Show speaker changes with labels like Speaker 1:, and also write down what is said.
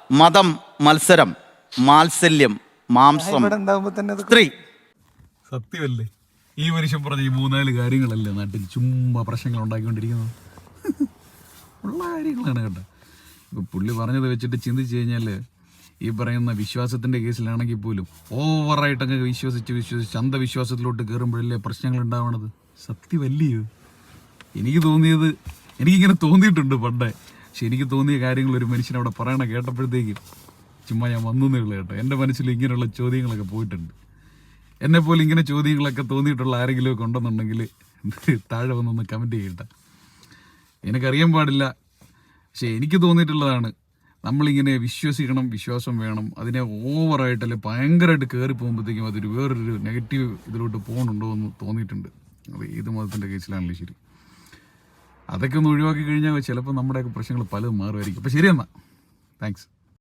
Speaker 1: മതം, മത്സരം, മാത്സല്യം, മാംസം, സ്ത്രീ.
Speaker 2: സത്യമല്ലേ ഈ മനുഷ്യൻ പറഞ്ഞ ഈ 3-4 കാര്യങ്ങളല്ലേ നാട്ടിൽ ചുമ്മാ പ്രശ്നങ്ങൾ ഉണ്ടാക്കിക്കൊണ്ടിരിക്കുന്നത്? ഉള്ള കാര്യങ്ങളാണ് കേട്ടോ. ഇപ്പൊ പുള്ളി പറഞ്ഞത് വെച്ചിട്ട് ചിന്തിച്ചു കഴിഞ്ഞാൽ ഈ പറയുന്ന വിശ്വാസത്തിന്റെ കേസിലാണെങ്കിൽ പോലും ഓവറായിട്ടങ്ങ് വിശ്വസിച്ച് അന്ധവിശ്വാസത്തിലോട്ട് കയറുമ്പോഴല്ലേ പ്രശ്നങ്ങൾ ഉണ്ടാവണത്. സത്യമല്ലയോ? എനിക്കിങ്ങനെ തോന്നിയിട്ടുണ്ട് പണ്ടേ. പക്ഷെ എനിക്ക് തോന്നിയ കാര്യങ്ങൾ ഒരു മനുഷ്യൻ അവിടെ പറയണ കേട്ടപ്പോഴത്തേക്കും ചുമ്മാ ഞാൻ വന്നേ ഉള്ളൂ കേട്ടോ. എൻ്റെ മനസ്സിൽ ഇങ്ങനെയുള്ള ചോദ്യങ്ങളൊക്കെ പോയിട്ടുണ്ട്. എന്നെപ്പോലെ ഇങ്ങനെ ചോദ്യങ്ങളൊക്കെ തോന്നിയിട്ടുള്ള ആരെങ്കിലും ഒക്കെ ഉണ്ടെന്നുണ്ടെങ്കിൽ താഴെ വന്നൊന്ന് കമൻറ്റ് ചെയ്യട്ടെ. എനിക്കറിയാൻ പാടില്ല, പക്ഷെ എനിക്ക് തോന്നിയിട്ടുള്ളതാണ് നമ്മളിങ്ങനെ വിശ്വസിക്കണം, വിശ്വാസം വേണം. അതിനെ ഓവറായിട്ടല്ലേ ഭയങ്കരമായിട്ട് കയറി പോകുമ്പോഴത്തേക്കും അതൊരു വേറൊരു നെഗറ്റീവ് ഇതിലോട്ട് പോകുന്നുണ്ടോ എന്ന് തോന്നിയിട്ടുണ്ട്. അത് ഏത് മതത്തിൻ്റെ കേസിലാണല്ലോ ശരി. അതൊക്കെ ഒന്ന് ഒഴിവാക്കി കഴിഞ്ഞാൽ ചിലപ്പോൾ നമ്മുടെയൊക്കെ പ്രശ്നങ്ങൾ പലതും മാറുമായിരിക്കും. അപ്പോൾ ശരി എന്നാൽ താങ്ക്സ്.